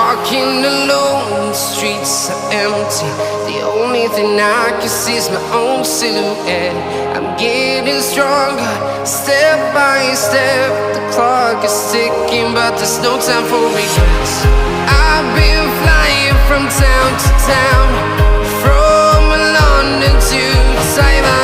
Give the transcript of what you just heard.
walking alone, the streets are empty. The only thing I can see is my own silhouette. I'm getting stronger, step by step. The clock is ticking, but there's no time for regrets. I've been flying from town to town, from London to Taiwan.